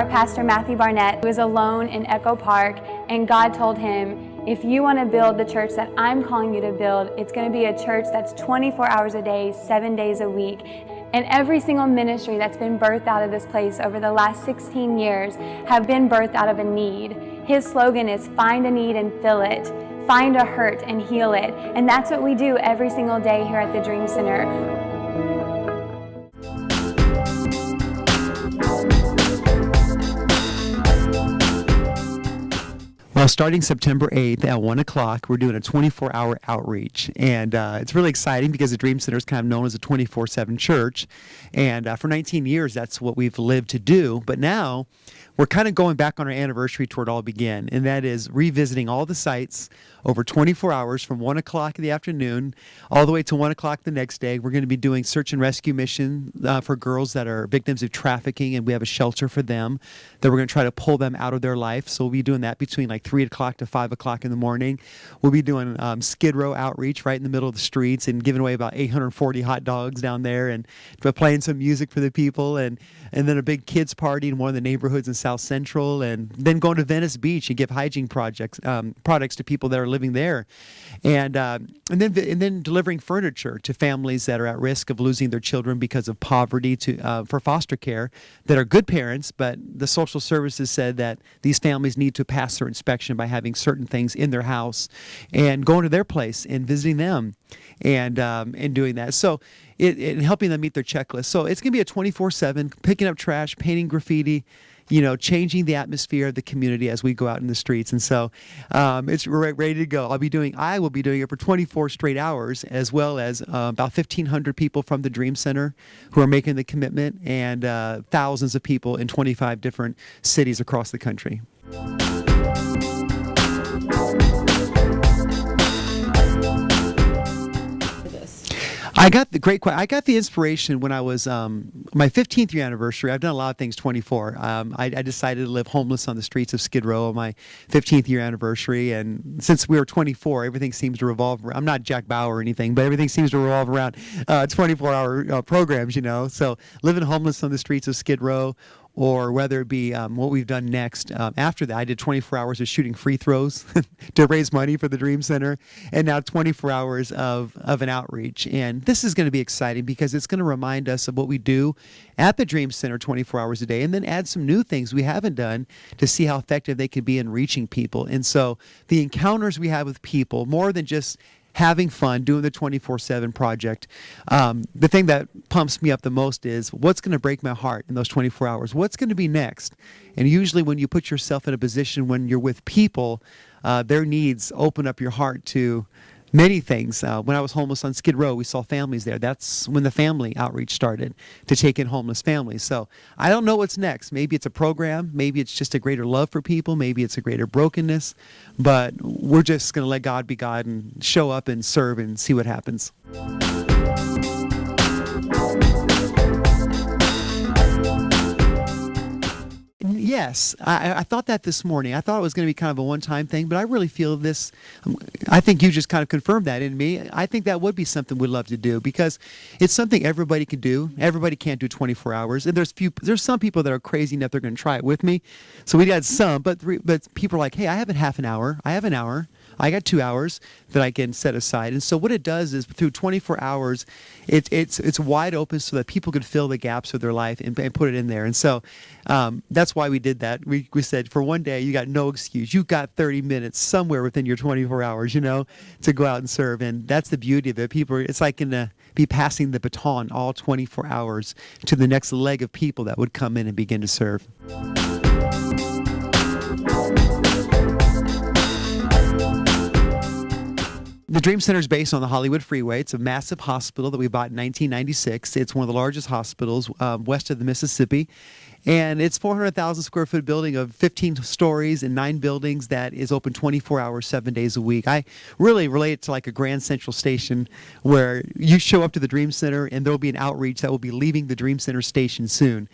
our pastor, Matthew Barnett, was alone in Echo Park, and God told him, if you want to build the church that I'm calling you to build, it's going to be a church that's 24 hours a day, 7 days a week. And every single ministry that's been birthed out of this place over the last 16 years have been birthed out of a need. His slogan is, find a need and fill it. Find a hurt and heal it. And that's what we do every single day here at the Dream Center. Well, starting September 8th at 1 o'clock, we're doing a 24-hour outreach. And it's really exciting because the Dream Center is kind of known as a 24/7 church. And for 19 years, that's what we've lived to do. But now we're kind of going back on our anniversary to where it all began. And that is revisiting all the sites over 24 hours from 1 o'clock in the afternoon all the way to 1 o'clock the next day. We're going to be doing search and rescue mission for girls that are victims of trafficking, and we have a shelter for them that we're going to try to pull them out of their life. So we'll be doing that between like 3 o'clock to 5 o'clock in the morning. We'll be doing Skid Row outreach right in the middle of the streets and giving away about 840 hot dogs down there, and playing some music for the people, and then a big kids party in one of the neighborhoods in South Central, and then going to Venice Beach and give hygiene products to people that are living there, and then delivering furniture to families that are at risk of losing their children because of poverty for foster care, that are good parents, but the social services said that these families need to pass their inspection by having certain things in their house, and going to their place and visiting them, and doing that. So it helping them meet their checklist. So it's going to be a 24/7, picking up trash, painting graffiti, changing the atmosphere of the community as we go out in the streets. And so we're ready to go. I will be doing it for 24 straight hours, as well as about 1,500 people from the Dream Center who are making the commitment, and thousands of people in 25 different cities across the country. I got the inspiration when I was my 15th year anniversary. I've done a lot of things 24. I decided to live homeless on the streets of Skid Row on my 15th year anniversary, and since we were 24, everything seems to revolve around, I'm not Jack Bauer or anything, but everything seems to revolve around 24-hour programs, So living homeless on the streets of Skid Row, or whether it be what we've done next. After that, I did 24 hours of shooting free throws to raise money for the Dream Center, and now 24 hours of an outreach. And this is going to be exciting because it's going to remind us of what we do at the Dream Center 24 hours a day, and then add some new things we haven't done to see how effective they could be in reaching people. And so the encounters we have with people, more than just having fun doing the 24/7 project. The thing that pumps me up the most is what's going to break my heart in those 24 hours. What's going to be next? And usually when you put yourself in a position when you're with people, their needs open up your heart to many things. When I was homeless on Skid Row, we saw families there. That's when the family outreach started, to take in homeless families. So I don't know what's next. Maybe it's a program. Maybe it's just a greater love for people. Maybe it's a greater brokenness. But we're just going to let God be God and show up and serve and see what happens. Yes, I thought that this morning. I thought it was going to be kind of a one-time thing, but I really feel this. I think you just kind of confirmed that in me. I think that would be something we'd love to do, because it's something everybody can do. Everybody can't do 24 hours, and there's some people that are crazy enough they're going to try it with me. So we got some, but people are like, hey, I have half an hour. I have an hour. I got 2 hours that I can set aside. And so what it does is, through 24 hours, it's wide open so that people can fill the gaps of their life and put it in there. And so that's why we did that. We said, for one day, you got no excuse. You got 30 minutes somewhere within your 24 hours, to go out and serve. And that's the beauty of it. It's like be passing the baton all 24 hours to the next leg of people that would come in and begin to serve. The Dream Center is based on the Hollywood Freeway. It's a massive hospital that we bought in 1996. It's one of the largest hospitals west of the Mississippi. And it's 400,000 square foot building of 15 stories and 9 buildings that is open 24 hours, 7 days a week. I really relate it to like a Grand Central Station, where you show up to the Dream Center and there'll be an outreach that will be leaving the Dream Center station soon.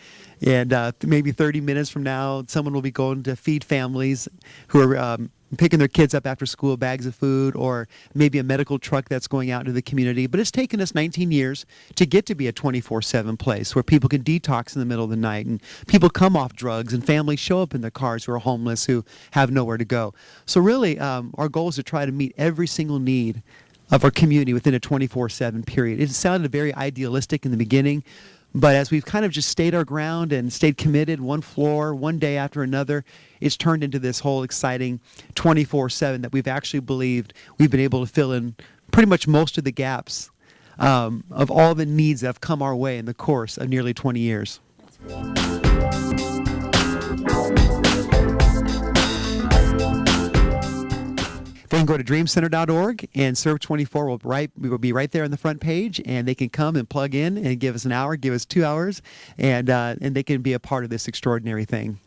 And maybe 30 minutes from now, someone will be going to feed families who are picking their kids up after school, bags of food, or maybe a medical truck that's going out into the community. But it's taken us 19 years to get to be a 24/7 place where people can detox in the middle of the night, and people come off drugs, and families show up in their cars who are homeless, who have nowhere to go. So really, our goal is to try to meet every single need of our community within a 24/7 period. It sounded very idealistic in the beginning, but as we've kind of just stayed our ground and stayed committed, one floor, one day after another, it's turned into this whole exciting 24/7 that we've actually believed we've been able to fill in pretty much most of the gaps of all the needs that have come our way in the course of nearly 20 years. They can go to dreamcenter.org, and Serve 24 will be right there on the front page, and they can come and plug in and give us an hour, give us 2 hours, and they can be a part of this extraordinary thing.